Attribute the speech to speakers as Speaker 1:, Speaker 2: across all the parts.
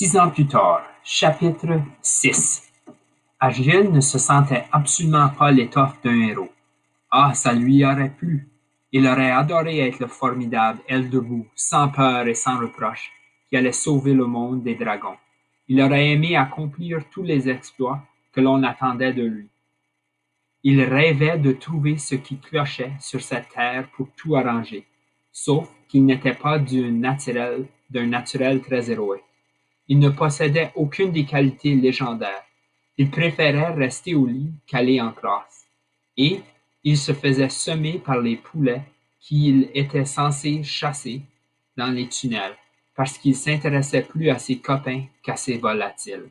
Speaker 1: 6 ans plus tard, chapitre 6. Argyle ne se sentait absolument pas l'étoffe d'un héros. Ah, ça lui aurait plu. Il aurait adoré être le formidable aile debout, sans peur et sans reproche, qui allait sauver le monde des dragons. Il aurait aimé accomplir tous les exploits que l'on attendait de lui. Il rêvait de trouver ce qui clochait sur cette terre pour tout arranger, sauf qu'il n'était pas d'un naturel très héroïque. Il ne possédait aucune des qualités légendaires. Il préférait rester au lit qu'aller en classe. Et il se faisait semer par les poulets qu'il était censé chasser dans les tunnels, parce qu'il s'intéressait plus à ses copains qu'à ses volatiles.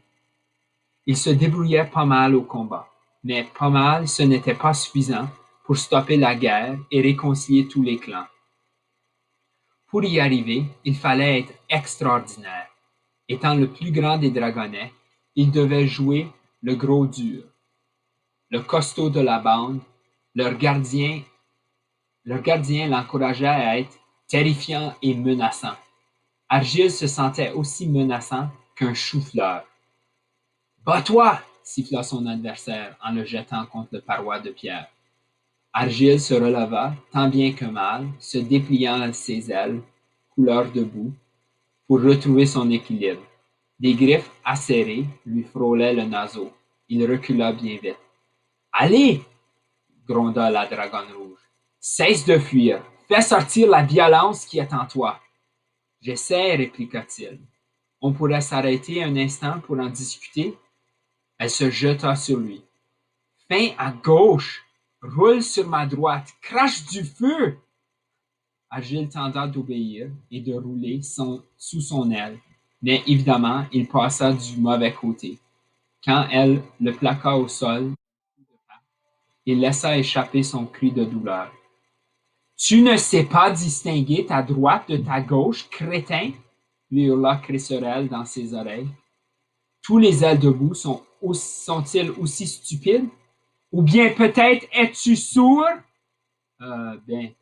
Speaker 1: Il se débrouillait pas mal au combat, mais pas mal ce n'était pas suffisant pour stopper la guerre et réconcilier tous les clans. Pour y arriver, il fallait être extraordinaire. Étant le plus grand des dragonnets, il devait jouer le gros dur, le costaud de la bande. Leur gardien l'encourageait à être terrifiant et menaçant. Argyle se sentait aussi menaçant qu'un chou-fleur. Bats-toi! Siffla son adversaire en le jetant contre le paroi de pierre. Argyle se releva, tant bien que mal, se dépliant ses ailes, couleur de boue, pour retrouver son équilibre. Des griffes acérées lui frôlaient le naseau. Il recula bien vite. Allez! Gronda la dragonne rouge. Cesse de fuir. Fais sortir la violence qui est en toi. J'essaie, répliqua-t-il. On pourrait s'arrêter un instant pour en discuter. Elle se jeta sur lui. Fin à gauche. Roule sur ma droite. Crache du feu. Argyle tenta d'obéir et de rouler sous son aile, mais évidemment, il passa du mauvais côté. Quand elle le plaqua au sol, il laissa échapper son cri de douleur. Tu ne sais pas distinguer ta droite de ta gauche, crétin, lui hurla Cresserelle dans ses oreilles. Tous les ailes debout sont-ils aussi stupides? Ou bien peut-être es-tu sourd? Bien,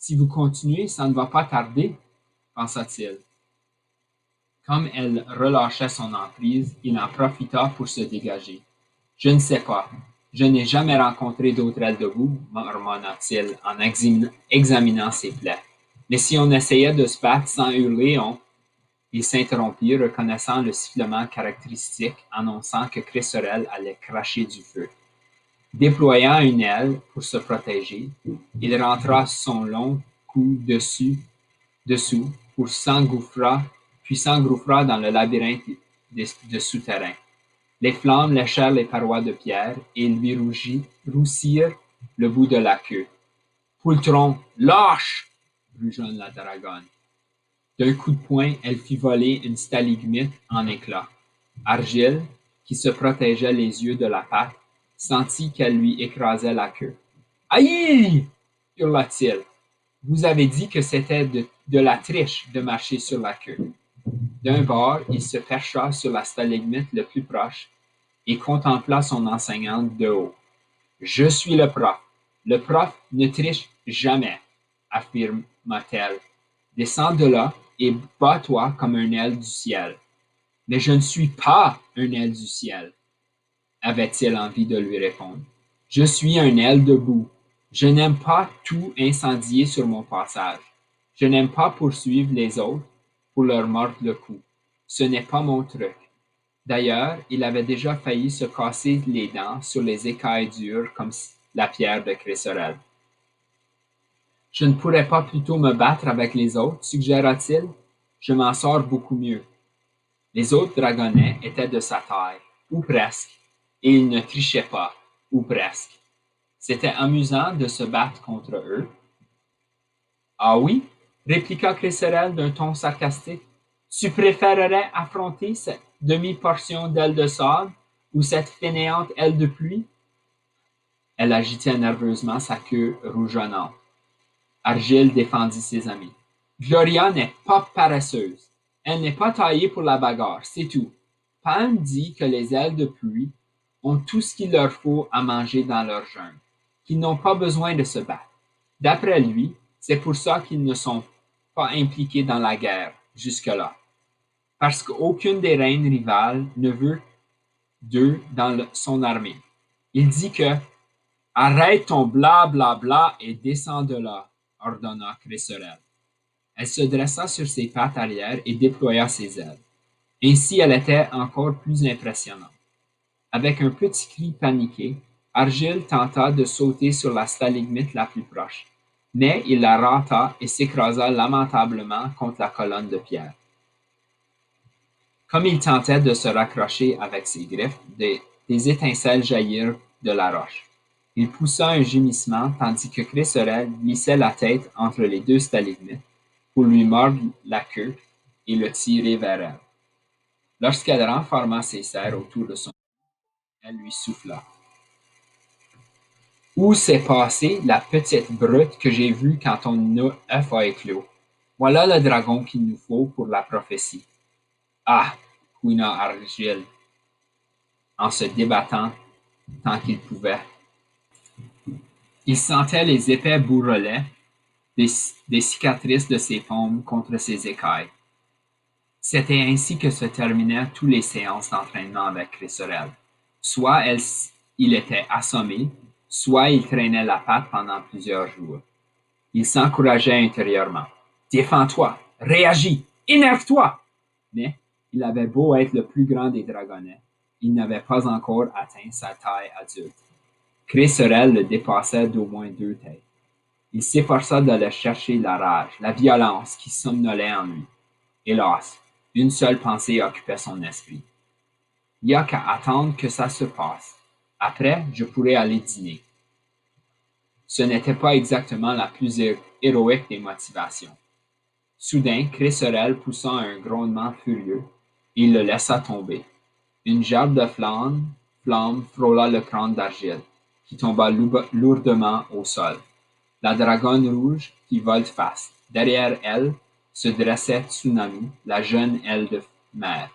Speaker 1: si vous continuez, ça ne va pas tarder, pensa-t-il. Comme elle relâchait son emprise, il en profita pour se dégager. Je ne sais pas. Je n'ai jamais rencontré d'autre aile debout, marmonna-t-il en examinant ses plaies. Mais si on essayait de se battre sans hurler, Il s'interrompit, reconnaissant le sifflement caractéristique annonçant que Cresserelle allait cracher du feu. Déployant une aile pour se protéger, il rentra son long cou dessous, puis s'engouffra dans le labyrinthe de souterrains. Les flammes léchèrent les parois de pierre et lui roussirent le bout de la queue. Poultron, lâche! Rugonna la dragonne. D'un coup de poing, elle fit voler une stalagmite en éclats. Argyle, qui se protégeait les yeux de la patte, sentit qu'elle lui écrasait la queue. Aïe! Hurla-t-il. Vous avez dit que c'était de la triche de marcher sur la queue. D'un bord, il se percha sur la stalagmite le plus proche et contempla son enseignante de haut. Je suis le prof. Le prof ne triche jamais, affirma-t-elle. Descends de là et bats-toi comme un aile du ciel. Mais je ne suis pas un aile du ciel, avait-il envie de lui répondre. Je suis un aile debout. Je n'aime pas tout incendier sur mon passage. Je n'aime pas poursuivre les autres pour leur mordre le cou. Ce n'est pas mon truc. D'ailleurs, il avait déjà failli se casser les dents sur les écailles dures comme la pierre de Cresserelle. Je ne pourrais pas plutôt me battre avec les autres, suggéra-t-il. Je m'en sors beaucoup mieux. Les autres dragonnets étaient de sa taille, ou presque, et il ne trichait pas, ou presque. C'était amusant de se battre contre eux. Ah oui? Répliqua Cresserelle d'un ton sarcastique. Tu préférerais affronter cette demi-portion d'aile de sable ou cette fainéante aile de pluie? Elle agitait nerveusement sa queue rougeonnante. Argyle défendit ses amis. Gloria n'est pas paresseuse. Elle n'est pas taillée pour la bagarre, c'est tout. Palm dit que les ailes de pluie ont tout ce qu'il leur faut à manger dans leur jeûne, qu'ils n'ont pas besoin de se battre. D'après lui, c'est pour ça qu'ils ne sont pas impliqués dans la guerre jusque-là. parce qu'aucune des reines rivales ne veut d'eux dans son armée. Il dit que arrête ton bla bla bla et descends de là, ordonna Chrysorel. Elle se dressa sur ses pattes arrière et déploya ses ailes. Ainsi, elle était encore plus impressionnante. Avec un petit cri paniqué, Argile tenta de sauter sur la stalagmite la plus proche, mais il la rata et s'écrasa lamentablement contre la colonne de pierre. Comme il tentait de se raccrocher avec ses griffes, des étincelles jaillirent de la roche. Il poussa un gémissement tandis que Chrysorel glissait la tête entre les deux stalagmites pour lui mordre la queue et le tirer vers elle. Lorsqu'elle renferma ses serres autour de son cou, elle lui souffla. Où s'est passée la petite brute que j'ai vue quand ton œuf a éclos? Voilà le dragon qu'il nous faut pour la prophétie. Ah! Couina Argile, en se débattant tant qu'il pouvait. Il sentait les épais bourrelets des cicatrices de ses paumes contre ses écailles. C'était ainsi que se terminaient toutes les séances d'entraînement avec Chrysorel. Soit il était assommé, soit il traînait la patte pendant plusieurs jours. Il s'encourageait intérieurement. Défends-toi, réagis, énerve-toi! Mais il avait beau être le plus grand des dragonnets, il n'avait pas encore atteint sa taille adulte. Chrysorel le dépassait d'au moins 2 têtes. Il s'efforça d'aller chercher la rage, la violence qui somnolait en lui. Hélas, une seule pensée occupait son esprit. Il n'y a qu'à attendre que ça se passe. Après, je pourrai aller dîner. Ce n'était pas exactement la plus héroïque des motivations. Soudain, Chrysorel poussa un grondement furieux et il le laissa tomber. Une gerbe de flamme frôla le crâne d'Argile, qui tomba lourdement au sol. La dragonne rouge fit volte-face. Derrière elle se dressait Tsunami, la jeune aile de mer.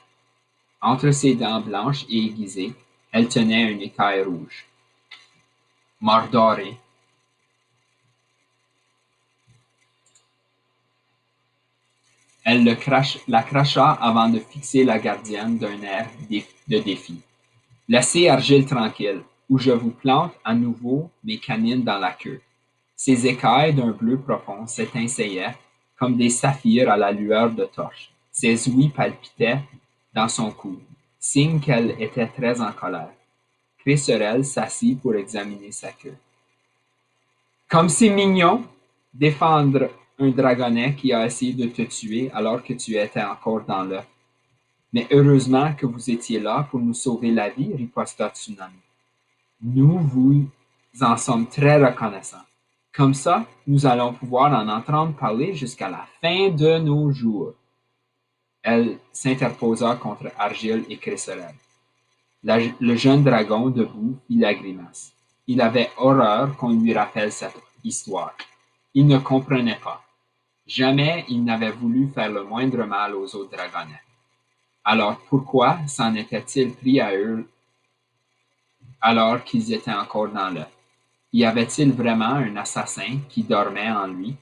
Speaker 1: Entre ses dents blanches et aiguisées, elle tenait une écaille rouge. Mordoré, elle la cracha avant de fixer la gardienne d'un air de défi. Laissez Argile tranquille, ou je vous plante à nouveau mes canines dans la queue. Ses écailles d'un bleu profond s'étincellaient comme des saphirs à la lueur de torches. Ses ouïes palpitaient dans son cou, signe qu'elle était très en colère. Chrysorel s'assit pour examiner sa queue. Comme c'est mignon, défendre un dragonnet qui a essayé de te tuer alors que tu étais encore dans l'œuf. Mais heureusement que vous étiez là pour nous sauver la vie, riposta Tsunami. Nous vous en sommes très reconnaissants. Comme ça, nous allons pouvoir en entendre parler jusqu'à la fin de nos jours. Elle s'interposa contre Argile et Chrysorel. Le jeune dragon, debout, fit la grimace. Il avait horreur qu'on lui rappelle cette histoire. Il ne comprenait pas. Jamais il n'avait voulu faire le moindre mal aux autres dragonnets. Alors pourquoi s'en était-il pris à eux alors qu'ils étaient encore dans l'œuf? Y avait-il vraiment un assassin qui dormait en lui?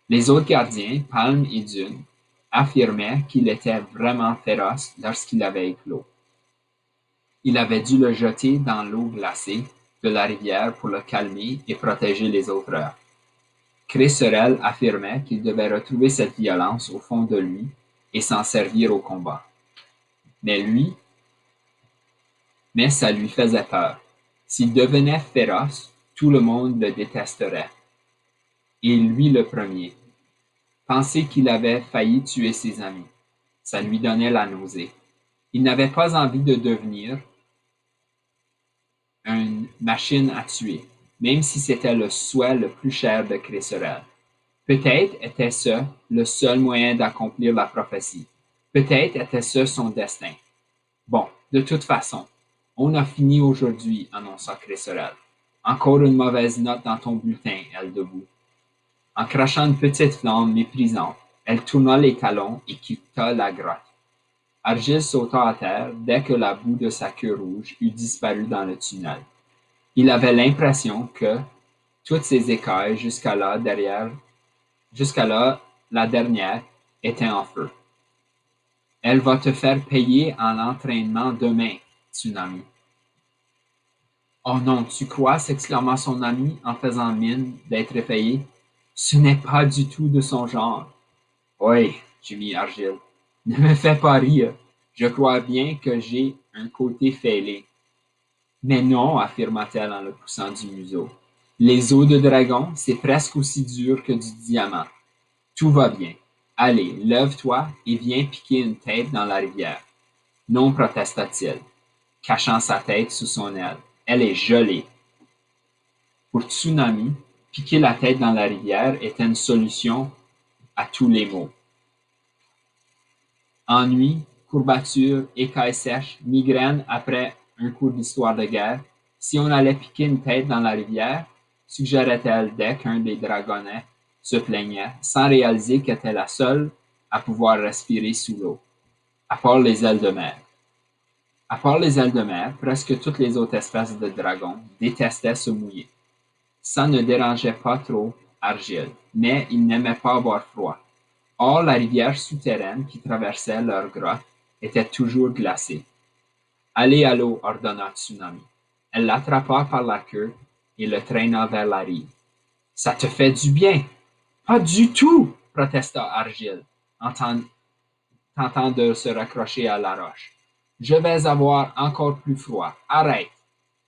Speaker 1: Les autres gardiens, Palme et Dune, affirmaient qu'il était vraiment féroce lorsqu'il avait éclos. Il avait dû le jeter dans l'eau glacée de la rivière pour le calmer et protéger les autres œufs. Chrysorel affirmait qu'il devait retrouver cette violence au fond de lui et s'en servir au combat. Mais ça lui faisait peur. S'il devenait féroce, tout le monde le détesterait. Et lui le premier. Penser qu'il avait failli tuer ses amis. Ça lui donnait la nausée. Il n'avait pas envie de devenir une machine à tuer, même si c'était le souhait le plus cher de Chrysorel. Peut-être était-ce le seul moyen d'accomplir la prophétie. Peut-être était-ce son destin. Bon, de toute façon, on a fini aujourd'hui, annonça Chrysorel. Encore une mauvaise note dans ton bulletin, elle debout. En crachant une petite flamme méprisante, elle tourna les talons et quitta la grotte. Argile sauta à terre dès que la boue de sa queue rouge eut disparu dans le tunnel. Il avait l'impression que toutes ses écailles jusqu'à là, la dernière, étaient en feu. Elle va te faire payer en entraînement demain, Tsunami. Oh non, tu crois? S'exclama son ami en faisant mine d'être effrayé. Ce n'est pas du tout de son genre. Oui, gémit Argile. Ne me fais pas rire. Je crois bien que j'ai un côté fêlé. Mais non, affirma-t-elle en le poussant du museau. Les os de dragon, c'est presque aussi dur que du diamant. Tout va bien. Allez, lève-toi et viens piquer une tête dans la rivière. Non, protesta-t-il, cachant sa tête sous son aile. Elle est gelée. Pour Tsunami, piquer la tête dans la rivière était une solution à tous les maux. Ennui, courbatures, écailles sèches, migraines après un cours d'histoire de guerre. Si on allait piquer une tête dans la rivière, suggérait-elle dès qu'un des dragonnets se plaignait, sans réaliser qu'elle était la seule à pouvoir respirer sous l'eau, à part les ailes de mer. À part les ailes de mer, presque toutes les autres espèces de dragons détestaient se mouiller. Ça ne dérangeait pas trop Argile, mais il n'aimait pas avoir froid. Or, la rivière souterraine qui traversait leur grotte était toujours glacée. Allez à l'eau, ordonna Tsunami. Elle l'attrapa par la queue et le traîna vers la rive. Ça te fait du bien. Pas du tout, protesta Argile, en tentant de se raccrocher à la roche. Je vais avoir encore plus froid. Arrête.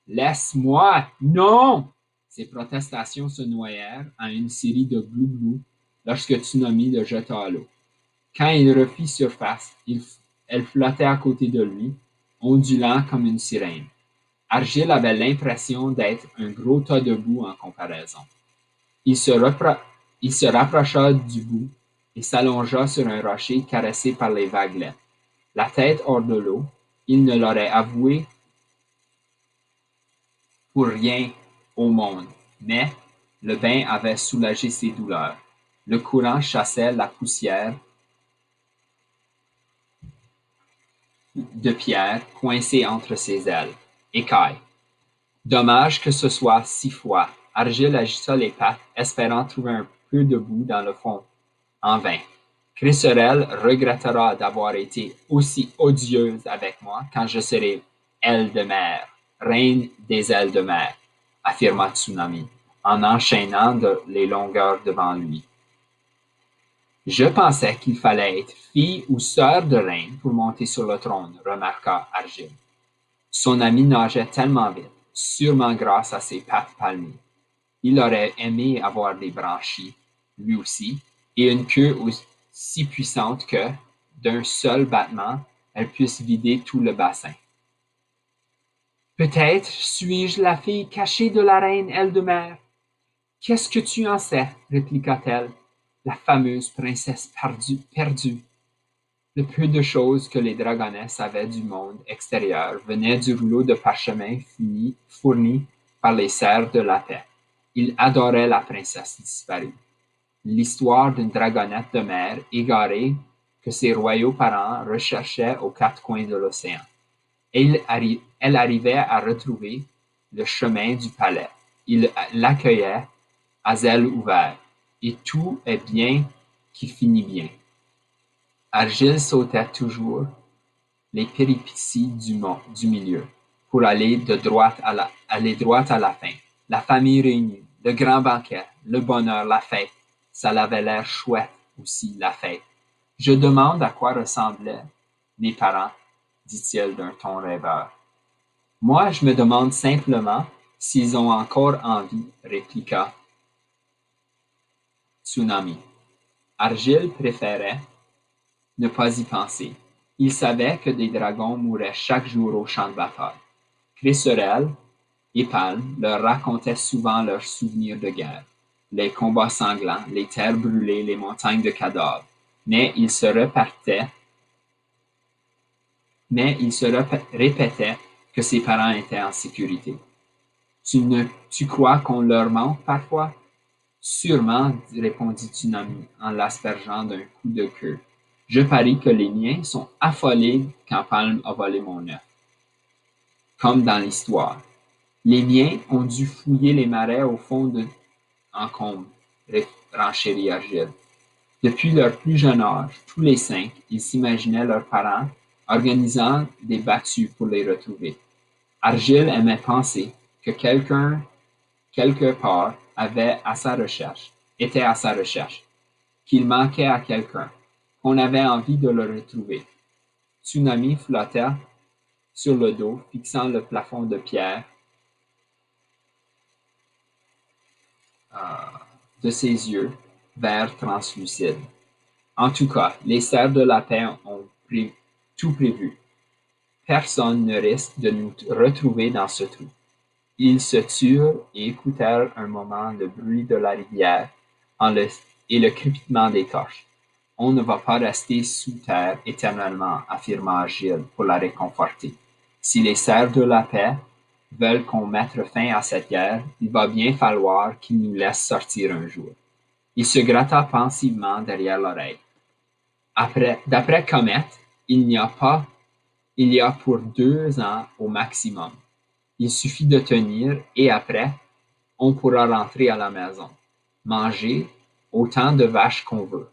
Speaker 1: Laisse-moi. Non. Ses protestations se noyèrent en une série de glou-glou lorsque Tsunami le jeta à l'eau. Quand il refit surface, elle flottait à côté de lui, ondulant comme une sirène. Argile avait l'impression d'être un gros tas de boue en comparaison. Il se rapprocha du bout et s'allongea sur un rocher caressé par les vaguelettes. La tête hors de l'eau, il ne l'aurait avoué pour rien au monde, mais le bain avait soulagé ses douleurs. Le courant chassait la poussière de pierre coincée entre ses ailes. Écaille. Dommage que ce soit si froid. Argile agita les pattes, espérant trouver un peu de boue dans le fond. En vain. Crisserelle regrettera d'avoir été aussi odieuse avec moi quand je serai aile de mer, reine des ailes de mer, affirma Tsunami, en enchaînant les longueurs devant lui. Je pensais qu'il fallait être fille ou sœur de reine pour monter sur le trône, remarqua Argile. Son ami nageait tellement vite, sûrement grâce à ses pattes palmées. Il aurait aimé avoir des branchies, lui aussi, et une queue aussi puissante que, d'un seul battement, elle puisse vider tout le bassin. Peut-être suis-je la fille cachée de la reine Eldemer. Qu'est-ce que tu en sais? Répliqua-t-elle. La fameuse princesse perdue. Le peu de choses que les dragonnets savaient du monde extérieur venaient du rouleau de parchemin fourni par les serfs de la paix. Ils adoraient la princesse disparue. L'histoire d'une dragonnette de mer égarée que ses royaux parents recherchaient aux quatre coins de l'océan. Et elle arrivait à retrouver le chemin du palais. Il l'accueillait à zèle ouvert. Et tout est bien qui finit bien. Argile sautait toujours les péripéties du milieu pour aller droit à la fin. La famille réunie, le grand banquet, le bonheur, la fête. Ça avait l'air chouette aussi, la fête. Je demande à quoi ressemblaient mes parents, dit-il d'un ton rêveur. Moi, je me demande simplement s'ils ont encore envie, répliqua Tsunami. Argile préférait ne pas y penser. Il savait que des dragons mouraient chaque jour au champ de bataille. Crisserelle et Palme leur racontaient souvent leurs souvenirs de guerre, les combats sanglants, les terres brûlées, les montagnes de cadavres. Mais il se répétait que ses parents étaient en sécurité. Tu crois qu'on leur manque parfois? Sûrement, répondit Tsunami en l'aspergeant d'un coup de queue. Je parie que les miens sont affolés quand Palme a volé mon œuf. Comme dans l'histoire. Les miens ont dû fouiller les marais au fond de encombre, renchérit Argile. Depuis leur plus jeune âge, tous les 5, ils s'imaginaient leurs parents organisant des battues pour les retrouver. Argile aimait penser que quelqu'un, quelque part, était à sa recherche, qu'il manquait à quelqu'un, qu'on avait envie de le retrouver. Tsunami flottait sur le dos, fixant le plafond de pierre de ses yeux verts translucides. En tout cas, les serfs de la paix ont tout prévu. Personne ne risque de nous retrouver dans ce trou. Ils se turent et écoutèrent un moment le bruit de la rivière et le crépitement des torches. On ne va pas rester sous terre éternellement, affirma Agile pour la réconforter. Si les serfs de la paix veulent qu'on mette fin à cette guerre, il va bien falloir qu'ils nous laissent sortir un jour. Il se gratta pensivement derrière l'oreille. D'après Comet, il y a pour 2 ans au maximum. Il suffit de tenir et après, on pourra rentrer à la maison, manger autant de vaches qu'on veut.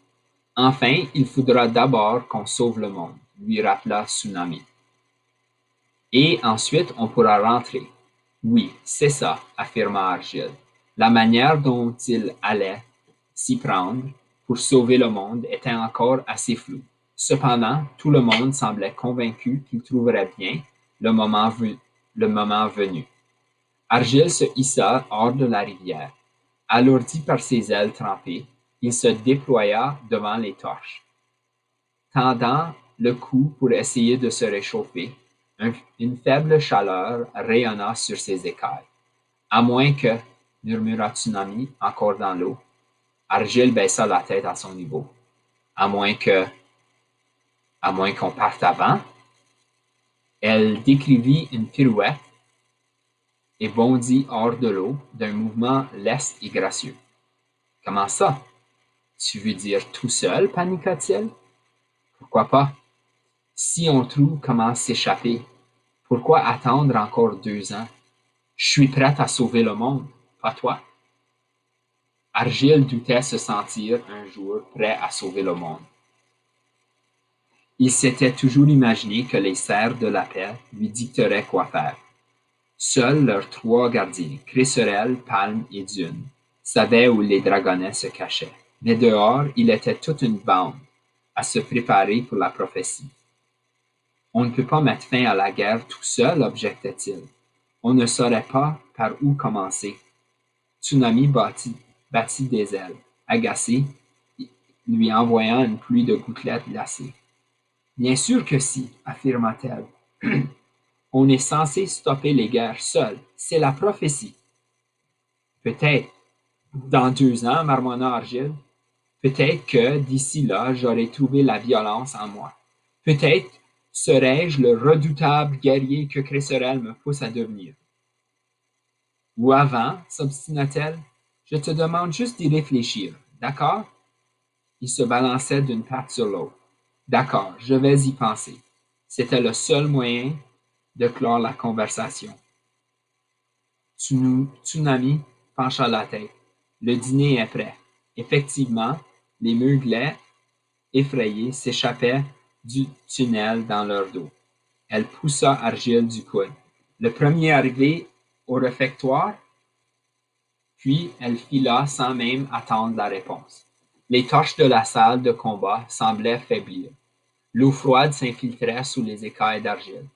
Speaker 1: Enfin, il faudra d'abord qu'on sauve le monde, lui rappela Tsunami. Et ensuite, on pourra rentrer. Oui, c'est ça, affirma Argile. La manière dont il allait s'y prendre pour sauver le monde était encore assez floue. Cependant, tout le monde semblait convaincu qu'il trouverait bien le moment venu. Argile se hissa hors de la rivière. Alourdi par ses ailes trempées, il se déploya devant les torches. Tendant le cou pour essayer de se réchauffer, une faible chaleur rayonna sur ses écailles. À moins que, murmura Tsunami, encore dans l'eau. Argile baissa la tête à son niveau. À moins qu'on parte avant. Elle décrivit une pirouette et bondit hors de l'eau d'un mouvement leste et gracieux. Comment ça? Tu veux dire tout seul, paniqua-t-il? Pourquoi pas? Si on trouve comment s'échapper, pourquoi attendre encore 2 ans? Je suis prête à sauver le monde, pas toi. Argile doutait se sentir un jour prêt à sauver le monde. Il s'était toujours imaginé que les serfs de la paix lui dicteraient quoi faire. Seuls leurs 3 gardiens, Cresserelle, Palme et Dune, savaient où les dragonnets se cachaient. Mais dehors, il était toute une bande à se préparer pour la prophétie. On ne peut pas mettre fin à la guerre tout seul, objectait-il. On ne saurait pas par où commencer. Tsunami battit des ailes, agacé, lui envoyant une pluie de gouttelettes glacées. Bien sûr que si, affirma-t-elle. On est censé stopper les guerres seul. C'est la prophétie. Peut-être. Dans 2 ans, marmonna Argile. Peut-être que, d'ici là, j'aurai trouvé la violence en moi. Peut-être serai-je le redoutable guerrier que Cresserelle me pousse à devenir. Ou avant, s'obstina-t-elle, je te demande juste d'y réfléchir, d'accord? Il se balançait d'une patte sur l'autre. D'accord, je vais y penser. C'était le seul moyen de clore la conversation. Tsunami pencha la tête. Le dîner est prêt. Effectivement, les meuglets effrayés s'échappaient du tunnel dans leur dos. Elle poussa Argile du coude. Le premier arrivé au réfectoire, puis elle fila sans même attendre la réponse. Les torches de la salle de combat semblaient faiblir. L'eau froide s'infiltrait sous les écailles d'Argile.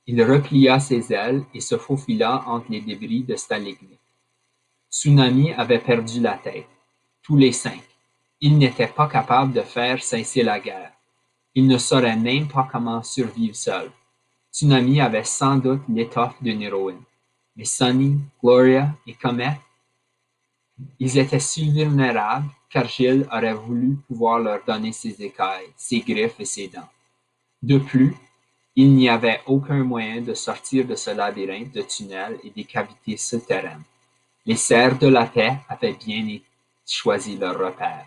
Speaker 1: Il replia ses ailes et se faufila entre les débris de stalagmites. Tsunami avait perdu la tête. Tous les 5. Il n'était pas capable de faire cesser la guerre. Il ne saurait même pas comment survivre seul. Tsunami avait sans doute l'étoffe d'une héroïne. Mais Sunny, Gloria et Comet, ils étaient si vulnérables qu'Argile aurait voulu pouvoir leur donner ses écailles, ses griffes et ses dents. De plus, il n'y avait aucun moyen de sortir de ce labyrinthe de tunnels et des cavités souterraines. Les serfs de la paix avaient bien choisi leur repère.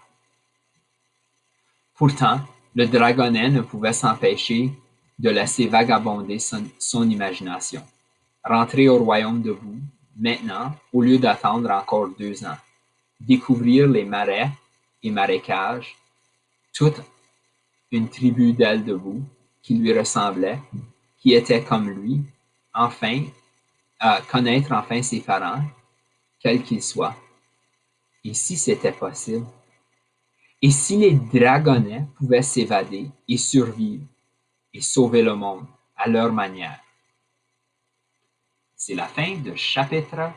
Speaker 1: Pourtant, le dragonnet ne pouvait s'empêcher de laisser vagabonder son imagination. Rentrer au royaume debout, maintenant, au lieu d'attendre encore 2 ans. Découvrir les marais et marécages, toute une tribu d'ailes debout qui lui ressemblaient, qui étaient comme lui, enfin, connaître enfin ses parents, quels qu'ils soient. Et si c'était possible? Et si les dragonnets pouvaient s'évader et survivre et sauver le monde à leur manière? C'est la fin de chapitre